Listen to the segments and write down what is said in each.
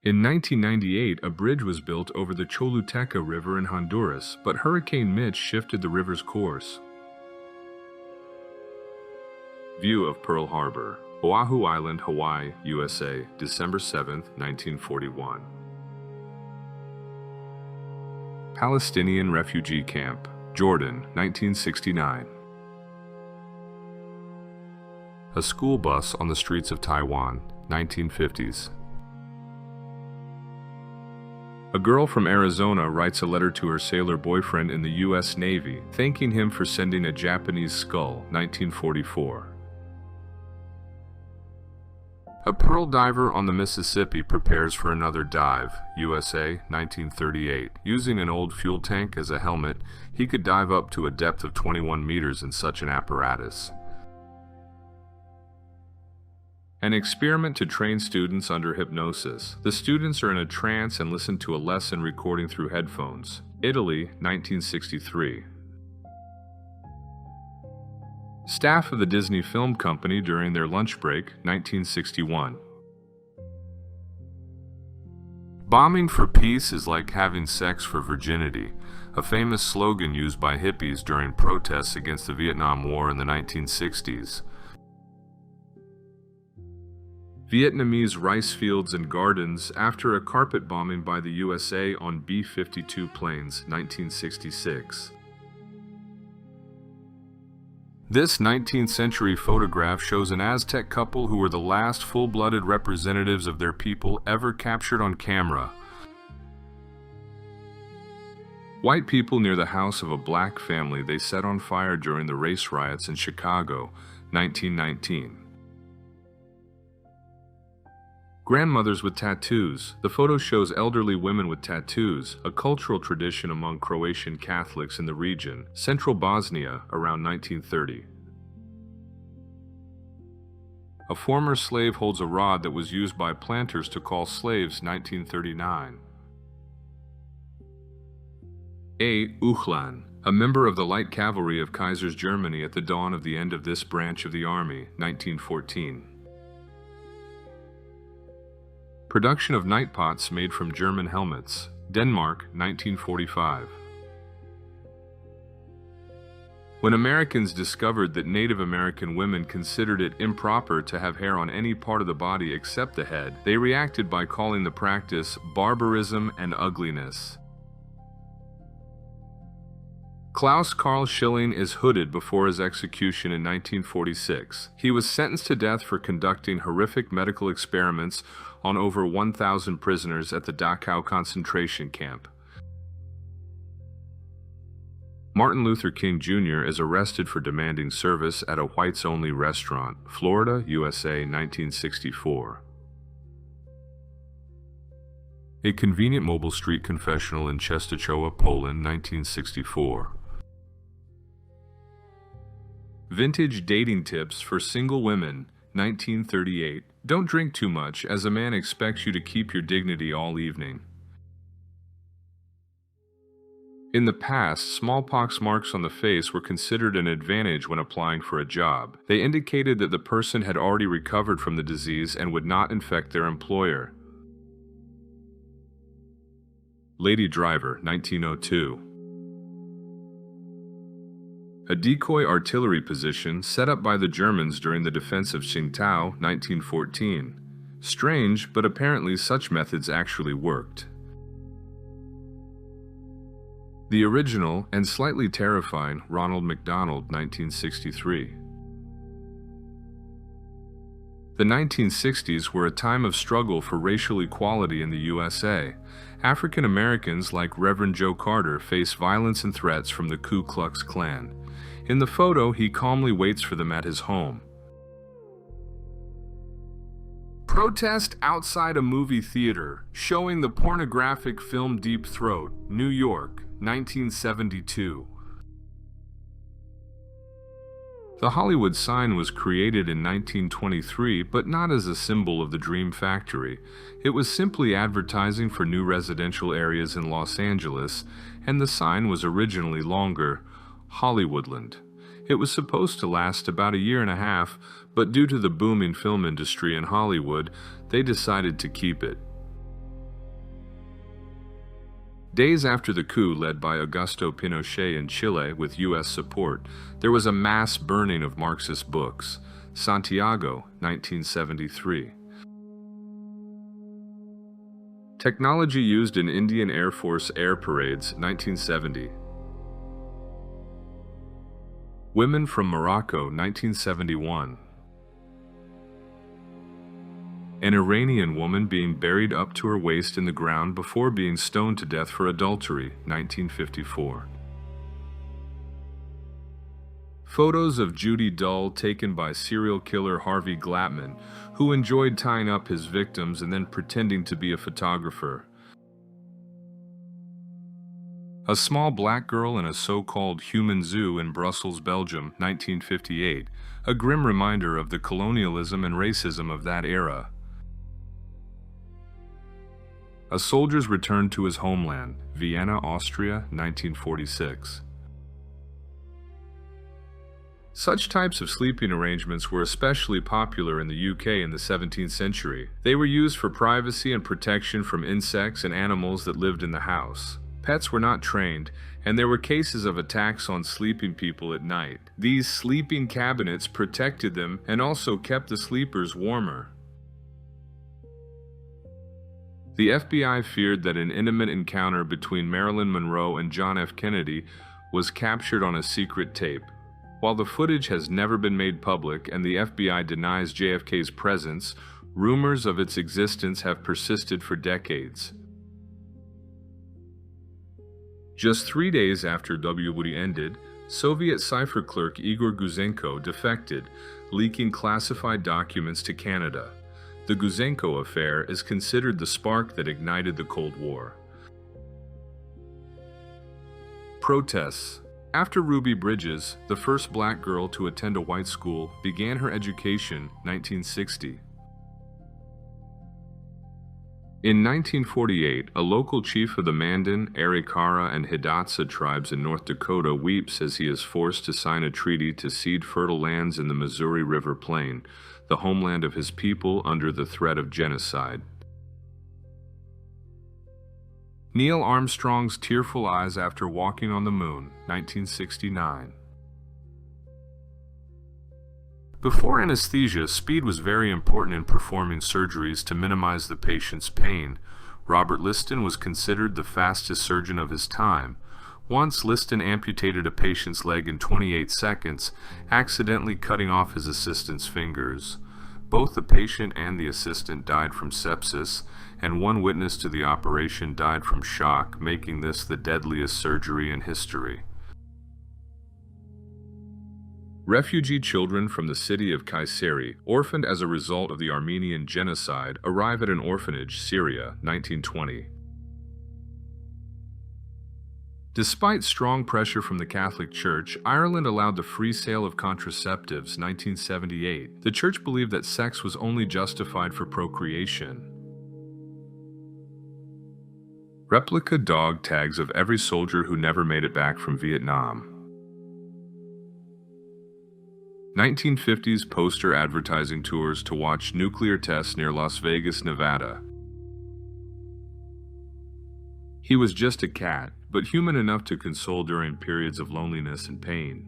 In 1998, a bridge was built over the Choluteca River in Honduras, but Hurricane Mitch shifted the river's course. View of Pearl Harbor, Oahu Island, Hawaii, USA, December 7, 1941. Palestinian refugee camp, Jordan, 1969. A school bus on the streets of Taiwan, 1950s. A girl from Arizona writes a letter to her sailor boyfriend in the U.S. Navy, thanking him for sending a Japanese skull, 1944. A pearl diver on the Mississippi prepares for another dive, USA, 1938. Using an old fuel tank as a helmet, he could dive up to a depth of 21 meters in such an apparatus. An experiment to train students under hypnosis. The students are in a trance and listen to a lesson recording through headphones. Italy, 1963. Staff of the Disney Film Company during their lunch break, 1961. Bombing for peace is like having sex for virginity, a famous slogan used by hippies during protests against the Vietnam War in the 1960s. Vietnamese rice fields and gardens after a carpet bombing by the USA on B-52 planes, 1966. This 19th century photograph shows an Aztec couple who were the last full-blooded representatives of their people ever captured on camera. White people near the house of a black family they set on fire during the race riots in Chicago, 1919. Grandmothers with tattoos. The photo shows elderly women with tattoos, a cultural tradition among Croatian Catholics in the region, central Bosnia, around 1930. A former slave holds a rod that was used by planters to call slaves, 1939. A. Uchlan, a member of the light cavalry of Kaiser's Germany at the dawn of the end of this branch of the army, 1914. Production of night pots made from German helmets, Denmark, 1945. When Americans discovered that Native American women considered it improper to have hair on any part of the body except the head, they reacted by calling the practice barbarism and ugliness. Klaus Carl Schilling is hooded before his execution in 1946. He was sentenced to death for conducting horrific medical experiments on over 1,000 prisoners at the Dachau concentration camp. Martin Luther King Jr. is arrested for demanding service at a whites-only restaurant, Florida, USA, 1964. A convenient mobile street confessional in Czestochowa, Poland, 1964. Vintage dating tips for single women, 1938. Don't drink too much, as a man expects you to keep your dignity all evening. In the past, smallpox marks on the face were considered an advantage when applying for a job. They indicated that the person had already recovered from the disease and would not infect their employer. Lady Driver, 1902. A decoy artillery position set up by the Germans during the defense of Tsingtao, 1914. Strange, but apparently such methods actually worked. The original and slightly terrifying Ronald McDonald, 1963. The 1960s were a time of struggle for racial equality in the USA. African Americans like Reverend Joe Carter face violence and threats from the Ku Klux Klan. In the photo, he calmly waits for them at his home. Protest outside a movie theater, showing the pornographic film Deep Throat, New York, 1972. The Hollywood sign was created in 1923, but not as a symbol of the Dream Factory. It was simply advertising for new residential areas in Los Angeles, and the sign was originally longer, Hollywoodland. It was supposed to last about a year and a half, but due to the booming film industry in Hollywood, they decided to keep it. Days after the coup led by Augusto Pinochet in Chile with U.S. support, there was a mass burning of Marxist books. Santiago, 1973. Technology used in Indian Air Force air parades, 1970. Women from Morocco, 1971. An Iranian woman being buried up to her waist in the ground before being stoned to death for adultery, 1954. Photos of Judy Dull taken by serial killer Harvey Glattman, who enjoyed tying up his victims and then pretending to be a photographer. A small black girl in a so-called human zoo in Brussels, Belgium, 1958, a grim reminder of the colonialism and racism of that era. A soldier's return to his homeland, Vienna, Austria, 1946. Such types of sleeping arrangements were especially popular in the UK in the 17th century. They were used for privacy and protection from insects and animals that lived in the house. Pets were not trained, and there were cases of attacks on sleeping people at night. These sleeping cabinets protected them and also kept the sleepers warmer. The FBI feared that an intimate encounter between Marilyn Monroe and John F. Kennedy was captured on a secret tape. While the footage has never been made public and the FBI denies JFK's presence, rumors of its existence have persisted for decades. Just 3 days after WWD ended, Soviet cipher clerk Igor Guzenko defected, leaking classified documents to Canada. The Guzenko affair is considered the spark that ignited the Cold War. Protests. After Ruby Bridges, the first black girl to attend a white school, began her education, 1960. In 1948, a local chief of the Mandan, Arikara, and Hidatsa tribes in North Dakota weeps as he is forced to sign a treaty to cede fertile lands in the Missouri River Plain, the homeland of his people under the threat of genocide. Neil Armstrong's tearful eyes after walking on the moon, 1969. Before anesthesia, speed was very important in performing surgeries to minimize the patient's pain. Robert Liston was considered the fastest surgeon of his time. Once, Liston amputated a patient's leg in 28 seconds, accidentally cutting off his assistant's fingers. Both the patient and the assistant died from sepsis, and one witness to the operation died from shock, making this the deadliest surgery in history. Refugee children from the city of Kayseri, orphaned as a result of the Armenian genocide, arrive at an orphanage, Syria, 1920. Despite strong pressure from the Catholic Church, Ireland allowed the free sale of contraceptives, 1978. The Church believed that sex was only justified for procreation. Replica dog tags of every soldier who never made it back from Vietnam. 1950s poster advertising tours to watch nuclear tests near Las Vegas, Nevada. He was just a cat, but human enough to console during periods of loneliness and pain.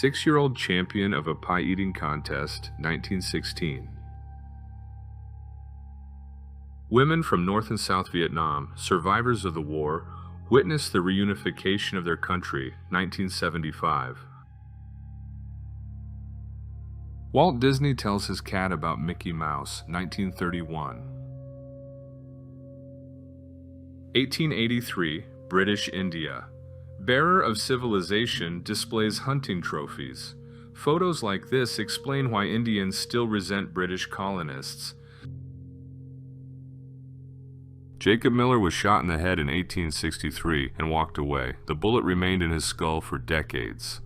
6-year-old champion of a pie-eating contest, 1916. Women from North and South Vietnam, survivors of the war, witnessed the reunification of their country, 1975. Walt Disney tells his cat about Mickey Mouse, 1931. 1883, British India. Bearer of civilization displays hunting trophies. Photos like this explain why Indians still resent British colonists. Jacob Miller was shot in the head in 1863 and walked away. The bullet remained in his skull for decades.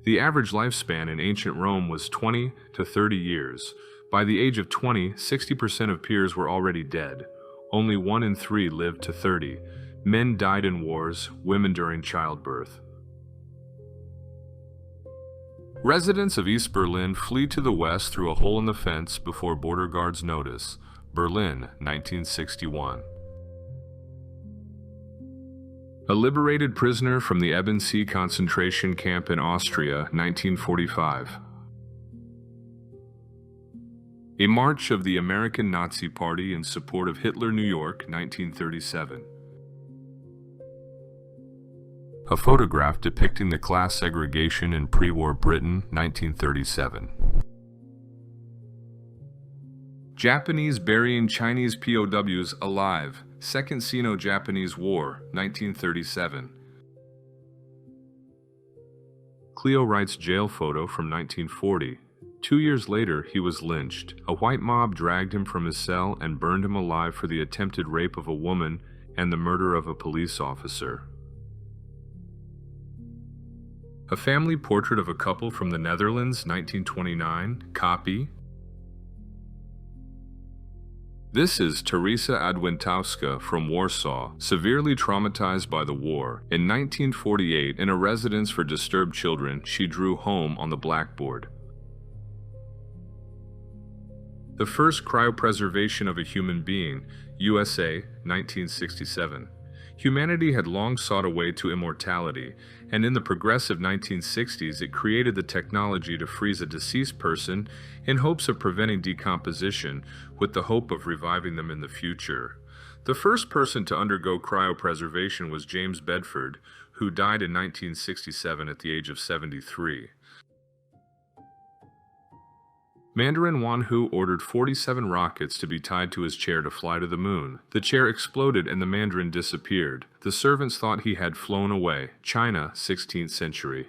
The average lifespan in ancient Rome was 20 to 30 years. By the age of 20, 60% of peers were already dead. Only 1 in 3 lived to 30. Men died in wars, women during childbirth. Residents of East Berlin flee to the west through a hole in the fence before border guards notice. Berlin, 1961. A liberated prisoner from the Ebensee concentration camp in Austria, 1945. A march of the American Nazi Party in support of Hitler, New York, 1937. A photograph depicting the class segregation in pre-war Britain, 1937. Japanese burying Chinese POWs alive, Second Sino-Japanese War, 1937. Cleo Wright's jail photo from 1940. 2 years later, he was lynched. A white mob dragged him from his cell and burned him alive for the attempted rape of a woman and the murder of a police officer. A family portrait of a couple from the Netherlands, 1929, copy. This is Teresa Adwintowska from Warsaw, severely traumatized by the war. In 1948, in a residence for disturbed children, she drew home on the blackboard. The first cryopreservation of a human being, USA, 1967. Humanity had long sought a way to immortality, and in the progressive 1960s it created the technology to freeze a deceased person in hopes of preventing decomposition, with the hope of reviving them in the future. The first person to undergo cryopreservation was James Bedford, who died in 1967 at the age of 73. Mandarin Wanhu ordered 47 rockets to be tied to his chair to fly to the moon. The chair exploded and the Mandarin disappeared. The servants thought he had flown away. China, 16th century.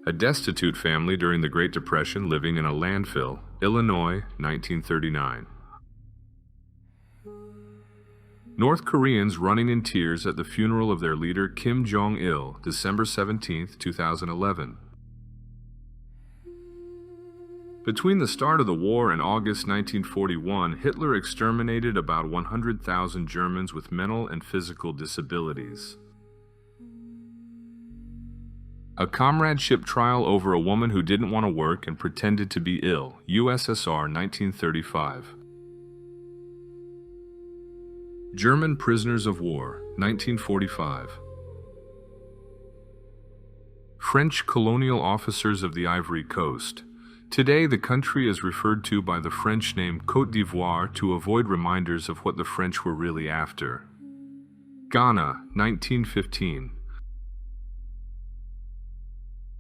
A destitute family during the Great Depression living in a landfill, Illinois, 1939. North Koreans running in tears at the funeral of their leader Kim Jong-il, December 17, 2011. Between the start of the war and August 1941, Hitler exterminated about 100,000 Germans with mental and physical disabilities. A comradeship trial over a woman who didn't want to work and pretended to be ill, USSR, 1935. German prisoners of war, 1945. French colonial officers of the Ivory Coast. Today, the country is referred to by the French name Côte d'Ivoire to avoid reminders of what the French were really after. Ghana, 1915.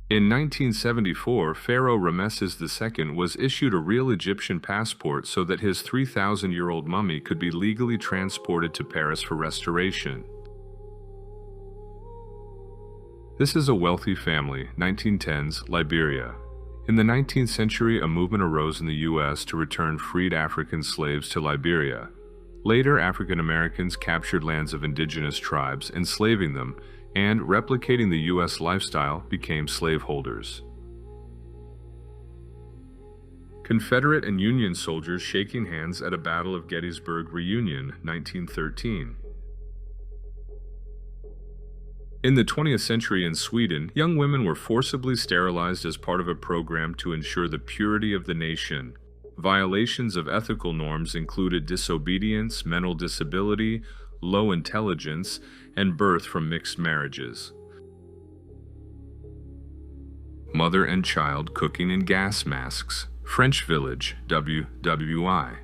In 1974, Pharaoh Ramesses II was issued a real Egyptian passport so that his 3,000-year-old mummy could be legally transported to Paris for restoration. This is a wealthy family, 1910s, Liberia. In the 19th century, a movement arose in the U.S. to return freed African slaves to Liberia. Later, African Americans captured lands of indigenous tribes, enslaving them, and, replicating the U.S. lifestyle, became slaveholders. Confederate and Union soldiers shaking hands at a Battle of Gettysburg reunion, 1913. In the 20th century in Sweden, young women were forcibly sterilized as part of a program to ensure the purity of the nation. Violations of ethical norms included disobedience, mental disability, low intelligence, and birth from mixed marriages. Mother and child cooking in gas masks. French village, WWI.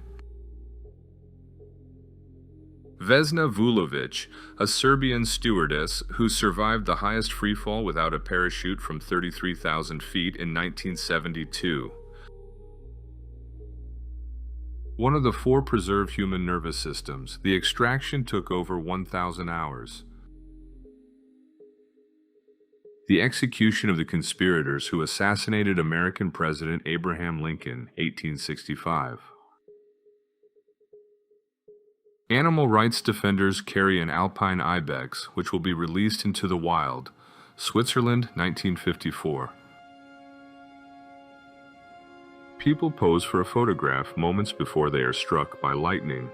Vesna Vulovic, a Serbian stewardess who survived the highest freefall without a parachute from 33,000 feet in 1972. One of the 4 preserved human nervous systems, the extraction took over 1,000 hours. The execution of the conspirators who assassinated American President Abraham Lincoln, 1865. Animal rights defenders carry an alpine ibex, which will be released into the wild. Switzerland, 1954. People pose for a photograph moments before they are struck by lightning.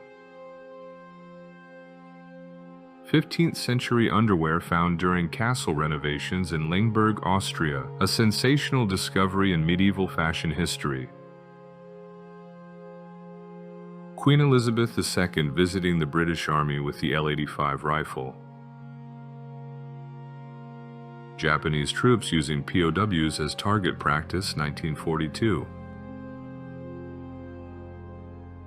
15th century underwear found during castle renovations in Langberg, Austria, a sensational discovery in medieval fashion history. Queen Elizabeth II visiting the British Army with the L-85 rifle. Japanese troops using POWs as target practice, 1942.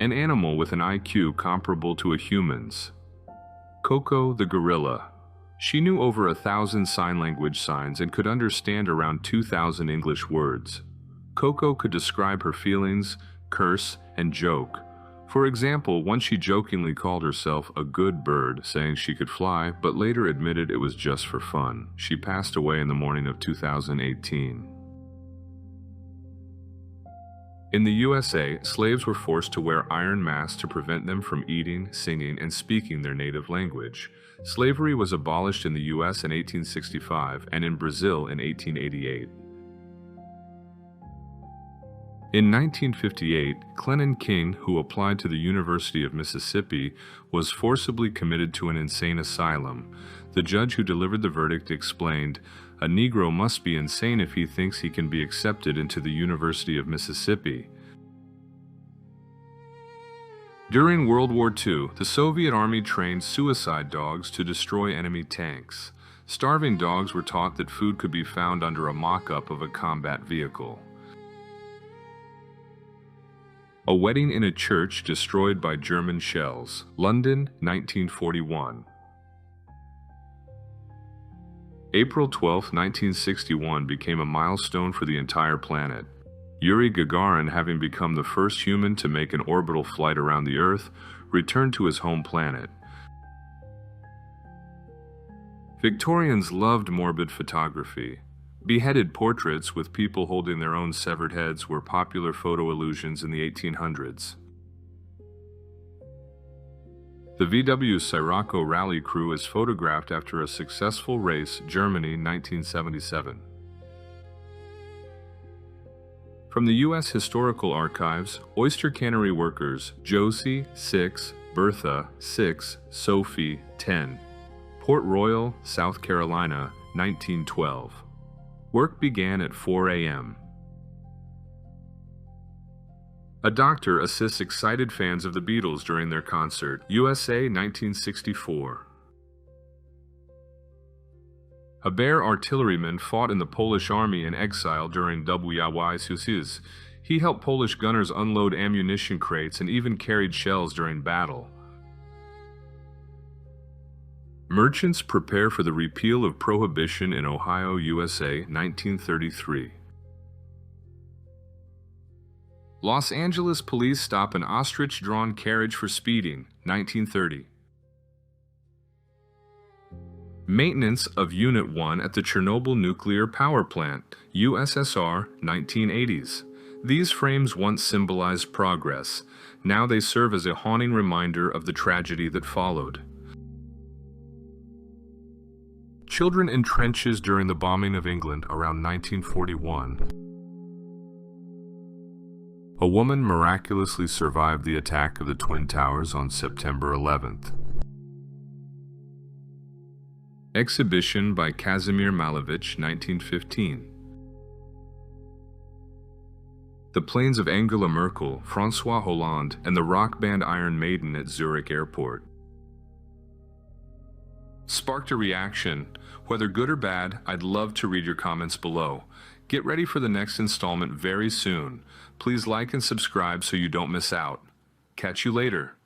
An animal with an IQ comparable to a human's. Coco the gorilla. She knew over 1,000 sign language signs and could understand around 2,000 English words. Coco could describe her feelings, curse, and joke. For example, once she jokingly called herself a good bird, saying she could fly, but later admitted it was just for fun. She passed away in the morning of 2018. In the USA, slaves were forced to wear iron masks to prevent them from eating, singing, and speaking their native language. Slavery was abolished in the US in 1865 and in Brazil in 1888. In 1958, Clennon King, who applied to the University of Mississippi, was forcibly committed to an insane asylum. The judge who delivered the verdict explained, "A Negro must be insane if he thinks he can be accepted into the University of Mississippi." During World War II, the Soviet Army trained suicide dogs to destroy enemy tanks. Starving dogs were taught that food could be found under a mock-up of a combat vehicle. A wedding in a church destroyed by German shells. London, 1941. April 12, 1961 became a milestone for the entire planet. Yuri Gagarin, having become the first human to make an orbital flight around the Earth, returned to his home planet. Victorians loved morbid photography. Beheaded portraits with people holding their own severed heads were popular photo illusions in the 1800s. The VW Sirocco rally crew is photographed after a successful race, Germany, 1977. From the U.S. Historical Archives, oyster cannery workers, Josie, 6, Bertha, 6, Sophie, 10. Port Royal, South Carolina, 1912. Work began at 4 a.m. A doctor assists excited fans of the Beatles during their concert, USA, 1964. A Bear artilleryman fought in the Polish army in exile during WYSUS. He helped Polish gunners unload ammunition crates and even carried shells during battle. Merchants prepare for the repeal of prohibition in Ohio, USA, 1933. Los Angeles police stop an ostrich-drawn carriage for speeding, 1930. Maintenance of Unit 1 at the Chernobyl nuclear power plant, USSR, 1980s. These frames once symbolized progress. Now they serve as a haunting reminder of the tragedy that followed. Children in trenches during the bombing of England around 1941. A woman miraculously survived the attack of the Twin Towers on September 11th. Exhibition by Kazimir Malevich, 1915. The planes of Angela Merkel, François Hollande, and the rock band Iron Maiden at Zurich Airport. Sparked a reaction. Whether good or bad, I'd love to read your comments below. Get ready for the next installment very soon. Please like and subscribe so you don't miss out. Catch you later.